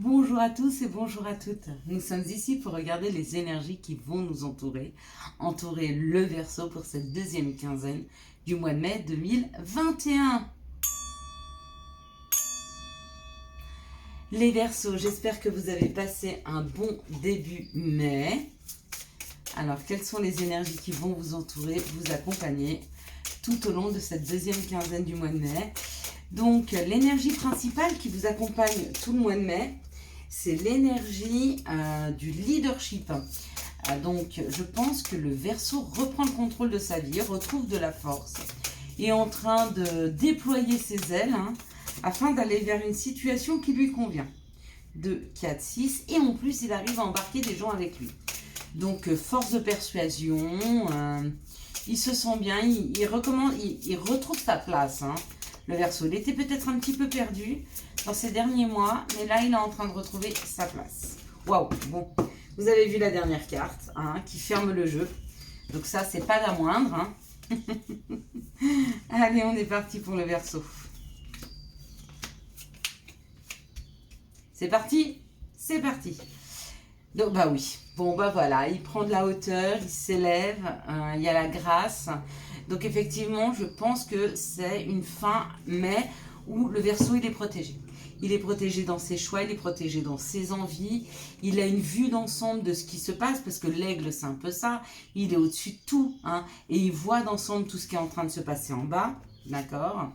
Bonjour à tous et bonjour à toutes. Nous sommes ici pour regarder les énergies qui vont nous entourer le Verseau pour cette deuxième quinzaine du mois de mai 2021. Les Verseaux, j'espère que vous avez passé un bon début mai. Alors, quelles sont les énergies qui vont vous entourer, vous accompagner tout au long de cette deuxième quinzaine du mois de mai? Donc, l'énergie principale qui vous accompagne tout le mois de mai, c'est l'énergie du leadership. Donc, je pense que le Verseau reprend le contrôle de sa vie, retrouve de la force, est en train de déployer ses ailes afin d'aller vers une situation qui lui convient. 2, 4, 6, et en plus, il arrive à embarquer des gens avec lui. Donc, force de persuasion, il se sent bien, il retrouve sa place. Le Verseau, il était peut-être un petit peu perdu dans ces derniers mois, mais là, il est en train de retrouver sa place. Waouh, bon, vous avez vu la dernière carte qui ferme le jeu. Donc ça, c'est pas la moindre. Allez, on est parti pour le Verseau. C'est parti? C'est parti. Donc, bah oui. Bon, bah voilà, il prend de la hauteur, il s'élève, il y a la grâce. Donc, effectivement, je pense que c'est une fin mai où le Verseau, il est protégé. Il est protégé dans ses choix, il est protégé dans ses envies. Il a une vue d'ensemble de ce qui se passe, parce que l'aigle, c'est un peu ça. Il est au-dessus de tout, et il voit d'ensemble tout ce qui est en train de se passer en bas. D'accord ?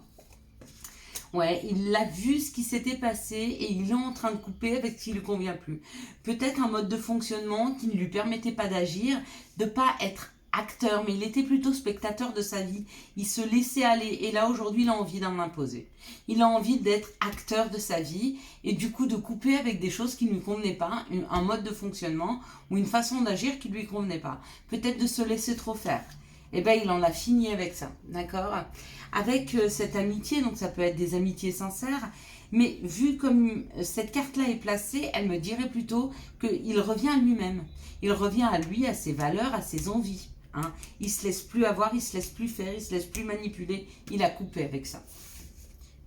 Ouais, il a vu ce qui s'était passé et il est en train de couper avec ce qui ne lui convient plus. Peut-être un mode de fonctionnement qui ne lui permettait pas d'agir, de pas être acteur, mais il était plutôt spectateur de sa vie. Il se laissait aller et là aujourd'hui il a envie d'en imposer. Il a envie d'être acteur de sa vie et du coup de couper avec des choses qui ne lui convenaient pas, un mode de fonctionnement ou une façon d'agir qui ne lui convenait pas. Peut-être de se laisser trop faire. Eh bien, il en a fini avec ça, d'accord? Avec cette amitié, donc ça peut être des amitiés sincères, mais vu comme cette carte-là est placée, elle me dirait plutôt qu'il revient à lui-même. Il revient à lui, à ses valeurs, à ses envies. Il ne se laisse plus avoir, il ne se laisse plus faire, il ne se laisse plus manipuler. Il a coupé avec ça.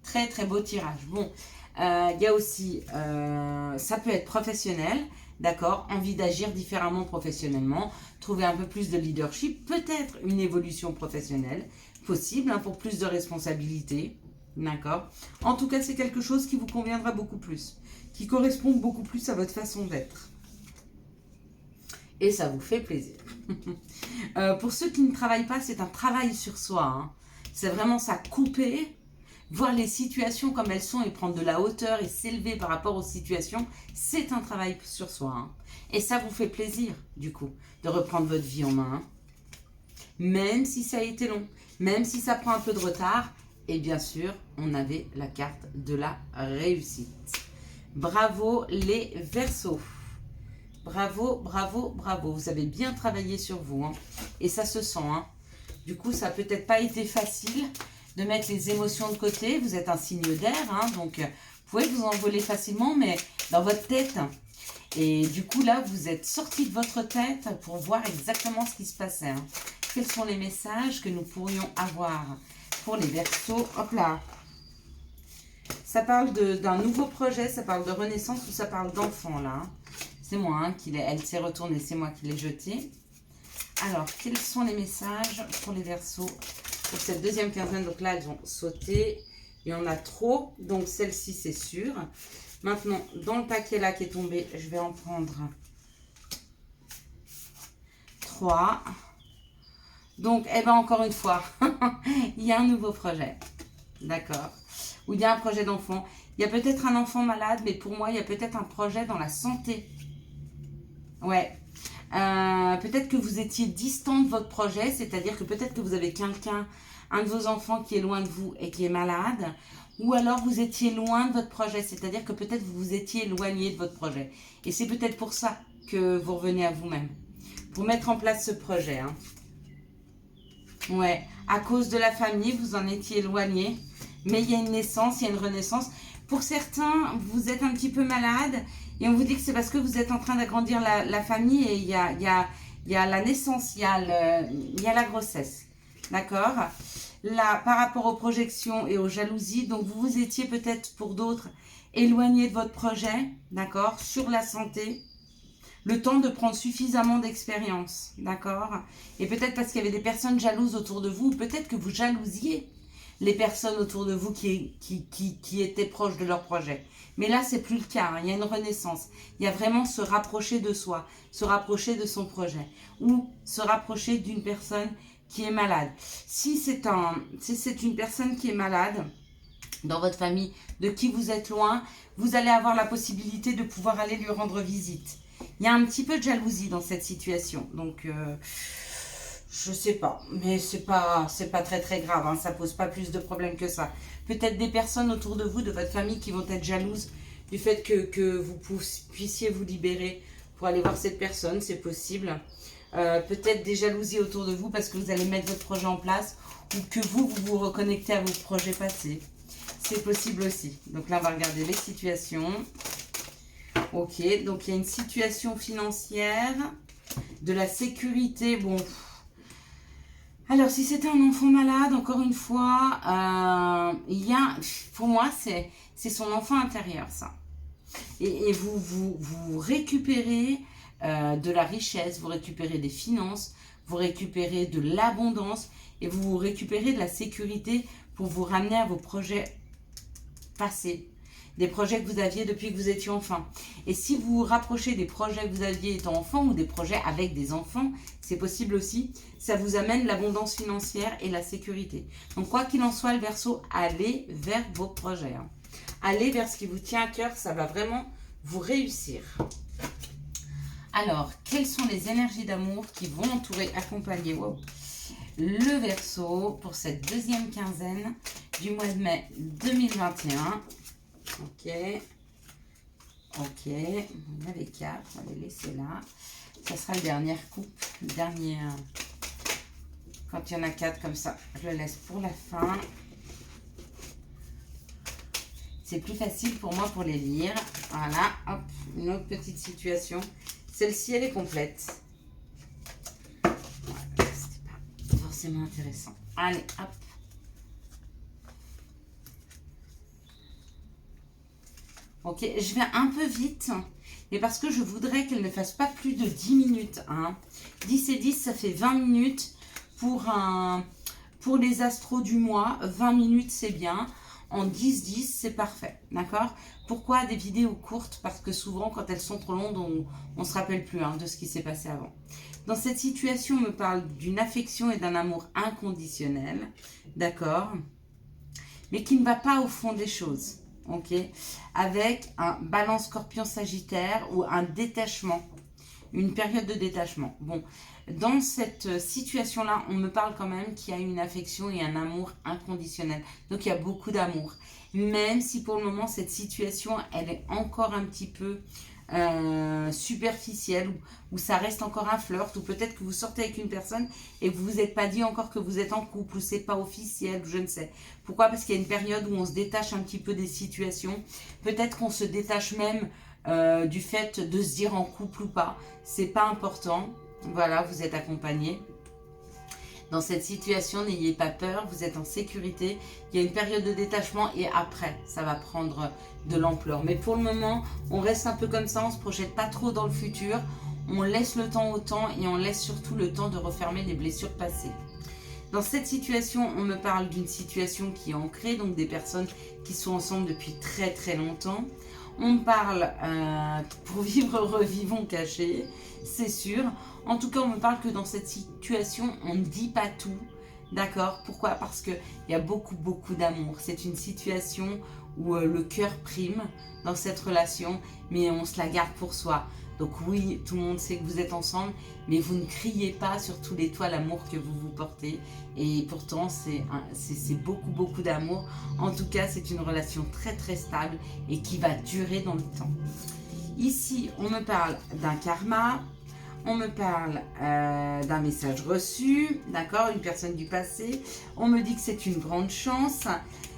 Très, très beau tirage. Bon, il y a aussi, ça peut être professionnel. D'accord, envie d'agir différemment professionnellement, trouver un peu plus de leadership, peut-être une évolution professionnelle possible pour plus de responsabilités. D'accord. En tout cas, c'est quelque chose qui vous conviendra beaucoup plus, qui correspond beaucoup plus à votre façon d'être. Et ça vous fait plaisir. Pour ceux qui ne travaillent pas, c'est un travail sur soi. C'est vraiment ça, couper. Voir les situations comme elles sont et prendre de la hauteur et s'élever par rapport aux situations, c'est un travail sur soi. Et ça vous fait plaisir, du coup, de reprendre votre vie en main. Même si ça a été long, même si ça prend un peu de retard. Et bien sûr, on avait la carte de la réussite. Bravo les Verseaux. Bravo, bravo, bravo. Vous avez bien travaillé sur vous. Et ça se sent. Du coup, ça n'a peut-être pas été facile de mettre les émotions de côté. Vous êtes un signe d'air, donc vous pouvez vous envoler facilement, mais dans votre tête. Et du coup, là, vous êtes sorti de votre tête pour voir exactement ce qui se passait. Quels sont les messages que nous pourrions avoir pour les Verseaux? Hop là. Ça parle d'un nouveau projet, ça parle de renaissance ou ça parle d'enfant, là. C'est moi, elle s'est retournée, c'est moi qui l'ai jetée. Alors, quels sont les messages pour les Verseaux pour cette deuxième quinzaine? Donc là, elles ont sauté. Il y en a trop. Donc celle-ci, c'est sûr. Maintenant, dans le paquet là qui est tombé, je vais en prendre 3. Donc, eh ben encore une fois, il y a un nouveau projet. D'accord. Ou il y a un projet d'enfant. Il y a peut-être un enfant malade, mais pour moi, il y a peut-être un projet dans la santé. Ouais. Peut-être que vous étiez distant de votre projet, c'est-à-dire que peut-être que vous avez quelqu'un, un de vos enfants qui est loin de vous et qui est malade, ou alors vous étiez loin de votre projet, c'est-à-dire que peut-être vous vous étiez éloigné de votre projet. Et c'est peut-être pour ça que vous revenez à vous-même, pour mettre en place ce projet. Ouais, à cause de la famille, vous en étiez éloigné, mais il y a une naissance, il y a une renaissance. Pour certains, vous êtes un petit peu malade et on vous dit que c'est parce que vous êtes en train d'agrandir la famille et il y a la naissance, il y a la grossesse. D'accord? Là, par rapport aux projections et aux jalousies, donc vous étiez peut-être pour d'autres éloigné de votre projet, d'accord, sur la santé, le temps de prendre suffisamment d'expérience, d'accord, et peut-être parce qu'il y avait des personnes jalouses autour de vous, peut-être que vous jalousiez les personnes autour de vous qui étaient proches de leur projet. Mais là, c'est plus le cas, hein. Il y a une renaissance. Il y a vraiment se rapprocher de soi, se rapprocher de son projet, ou se rapprocher d'une personne qui est malade. Si c'est une personne qui est malade, dans votre famille, de qui vous êtes loin, vous allez avoir la possibilité de pouvoir aller lui rendre visite. Il y a un petit peu de jalousie dans cette situation, donc je sais pas, mais c'est pas très très grave, hein, ça pose pas plus de problèmes que ça. Peut-être des personnes autour de vous, de votre famille, qui vont être jalouses du fait que vous puissiez vous libérer pour aller voir cette personne, c'est possible. Peut-être des jalousies autour de vous parce que vous allez mettre votre projet en place, ou que vous vous reconnectez à vos projets passés. C'est possible aussi. Donc là, on va regarder les situations. Ok, donc il y a une situation financière, de la sécurité, bon. Alors, si c'était un enfant malade, encore une fois, il y a, pour moi, c'est son enfant intérieur, ça. Et vous récupérez de la richesse, vous récupérez des finances, vous récupérez de l'abondance, et vous récupérez de la sécurité pour vous ramener à vos projets passés. Des projets que vous aviez depuis que vous étiez enfant. Et si vous vous rapprochez des projets que vous aviez étant enfant, ou des projets avec des enfants, c'est possible aussi, ça vous amène l'abondance financière et la sécurité. Donc quoi qu'il en soit, le Verseau, allez vers vos projets, hein. Allez vers ce qui vous tient à cœur, ça va vraiment vous réussir. Alors, quelles sont les énergies d'amour qui vont entourer, accompagner le Verseau pour cette deuxième quinzaine du mois de mai 2021? Ok, on a les 4, on va les laisser là. Ça sera la dernière coupe, le dernier, quand il y en a 4 comme ça, je le laisse pour la fin. C'est plus facile pour moi pour les lire. Voilà, hop, une autre petite situation. Celle-ci, elle est complète. Voilà, c'était pas forcément intéressant. Allez, hop. Ok, je vais un peu vite, mais parce que je voudrais qu'elle ne fasse pas plus de 10 minutes. Hein. 10 et 10, ça fait 20 minutes pour les astros du mois. 20 minutes, c'est bien. En 10-10, c'est parfait. D'accord? Pourquoi des vidéos courtes? Parce que souvent, quand elles sont trop longues, on ne se rappelle plus, hein, de ce qui s'est passé avant. Dans cette situation, on me parle d'une affection et d'un amour inconditionnel. D'accord? Mais qui ne va pas au fond des choses. Ok, avec un balance scorpion sagittaire ou un détachement, une période de détachement. Bon, dans cette situation-là, on me parle quand même qu'il y a une affection et un amour inconditionnel. Donc, il y a beaucoup d'amour. Même si pour le moment, cette situation, elle est encore un petit peu superficielle, ou ça reste encore un flirt, ou peut-être que vous sortez avec une personne et que vous vous êtes pas dit encore que vous êtes en couple, ou c'est pas officiel, ou je ne sais. Pourquoi? Parce qu'il y a une période où on se détache un petit peu des situations. Peut-être qu'on se détache même du fait de se dire en couple ou pas. C'est pas important. Voilà, vous êtes accompagné. Dans cette situation, n'ayez pas peur, vous êtes en sécurité. Il y a une période de détachement et après, ça va prendre de l'ampleur. Mais pour le moment, on reste un peu comme ça, on ne se projette pas trop dans le futur. On laisse le temps au temps et on laisse surtout le temps de refermer les blessures passées. Dans cette situation, on me parle d'une situation qui est ancrée, donc des personnes qui sont ensemble depuis très très longtemps. On me parle pour vivre, revivons cachés, c'est sûr. En tout cas, on me parle que dans cette situation, on ne dit pas tout. D'accord? Pourquoi? Parce qu'il y a beaucoup d'amour. C'est une situation où le cœur prime dans cette relation, mais on se la garde pour soi. Donc oui, tout le monde sait que vous êtes ensemble, mais vous ne criez pas sur tous les toits l'amour que vous vous portez. Et pourtant, c'est beaucoup d'amour. En tout cas, c'est une relation très très stable et qui va durer dans le temps. Ici, on me parle d'un karma. On me parle d'un message reçu, d'accord, une personne du passé. On me dit que c'est une grande chance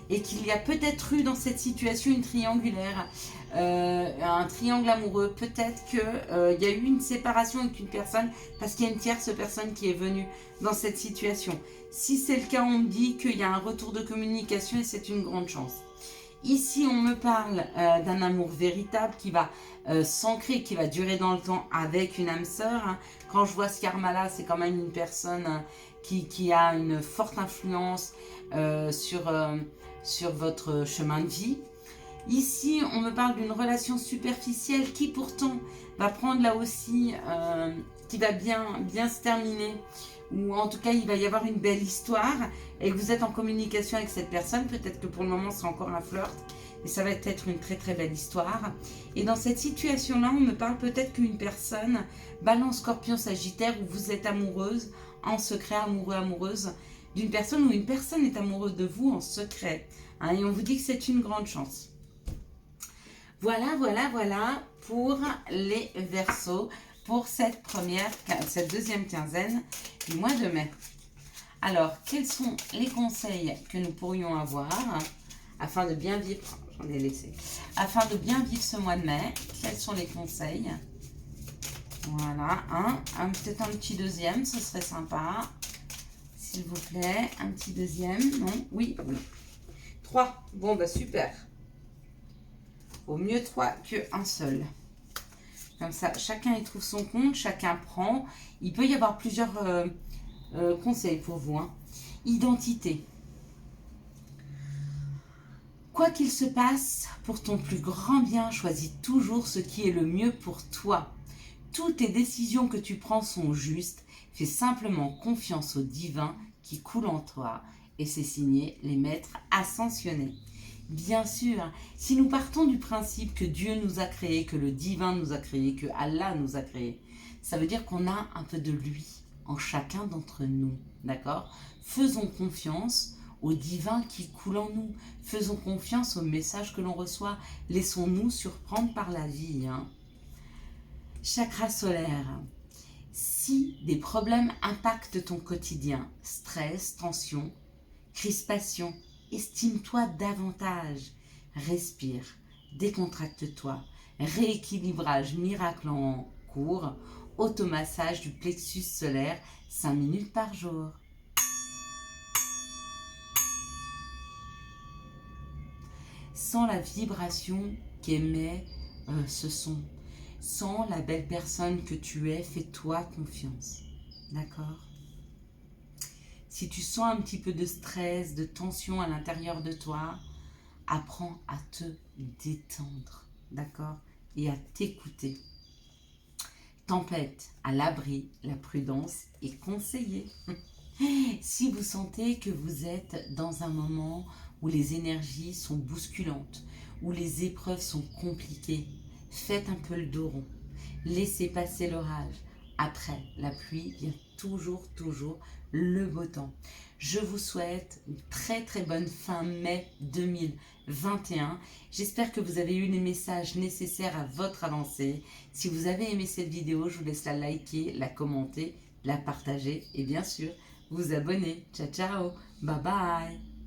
et qu'il y a peut-être eu dans cette situation une triangulaire, un triangle amoureux. Peut-être qu'il y a eu une séparation avec une personne parce qu'il y a une tierce personne qui est venue dans cette situation. Si c'est le cas, on me dit qu'il y a un retour de communication et c'est une grande chance. Ici, on me parle d'un amour véritable qui va s'ancrer, qui va durer dans le temps avec une âme sœur. Hein. Quand je vois ce karma-là, c'est quand même une personne qui a une forte influence sur votre chemin de vie. Ici, on me parle d'une relation superficielle qui pourtant va prendre là aussi, qui va bien se terminer. Ou en tout cas, il va y avoir une belle histoire et que vous êtes en communication avec cette personne. Peut-être que pour le moment, c'est encore un flirt. Et ça va être une très très belle histoire. Et dans cette situation-là, on me parle peut-être qu'une personne, Balance, Scorpion, Sagittaire, où vous êtes amoureuse, en secret, amoureux, amoureuse, d'une personne ou une personne est amoureuse de vous en secret. Hein, et on vous dit que c'est une grande chance. Voilà pour les Verseaux, pour cette deuxième quinzaine du mois de mai. Alors, quels sont les conseils que nous pourrions avoir afin de bien vivre, j'en ai laissé, afin de bien vivre ce mois de mai? Quels sont les conseils? Voilà, peut-être un petit deuxième, ce serait sympa. S'il vous plaît, un petit deuxième, non? Oui. 3, bon bah super. Au mieux 3 qu'un seul. Comme ça, chacun y trouve son compte, chacun prend. Il peut y avoir plusieurs conseils pour vous. Hein. Identité. Quoi qu'il se passe, pour ton plus grand bien, choisis toujours ce qui est le mieux pour toi. Toutes les décisions que tu prends sont justes. Fais simplement confiance au divin qui coule en toi. Et c'est signé les maîtres ascensionnés. Bien sûr, si nous partons du principe que Dieu nous a créés, que le divin nous a créés, que Allah nous a créés, ça veut dire qu'on a un peu de lui en chacun d'entre nous, d'accord? Faisons confiance au divin qui coule en nous. Faisons confiance au message que l'on reçoit. Laissons-nous surprendre par la vie. Hein. Chakra solaire. Si des problèmes impactent ton quotidien, stress, tension, crispation, estime-toi davantage, respire, décontracte-toi, rééquilibrage miracle en cours, automassage du plexus solaire 5 minutes par jour. Sans la vibration qu'émet ce son, sans la belle personne que tu es, fais-toi confiance, d'accord ? Si tu sens un petit peu de stress, de tension à l'intérieur de toi, apprends à te détendre, d'accord? Et à t'écouter. Tempête, à l'abri, la prudence est conseillée. Si vous sentez que vous êtes dans un moment où les énergies sont bousculantes, où les épreuves sont compliquées, faites un peu le dos rond. Laissez passer l'orage. Après la pluie vient toujours le beau temps. Je vous souhaite une très très bonne fin mai 2021. J'espère que vous avez eu les messages nécessaires à votre avancée. Si vous avez aimé cette vidéo, je vous laisse la liker, la commenter, la partager et bien sûr vous abonner. Ciao ciao, bye bye.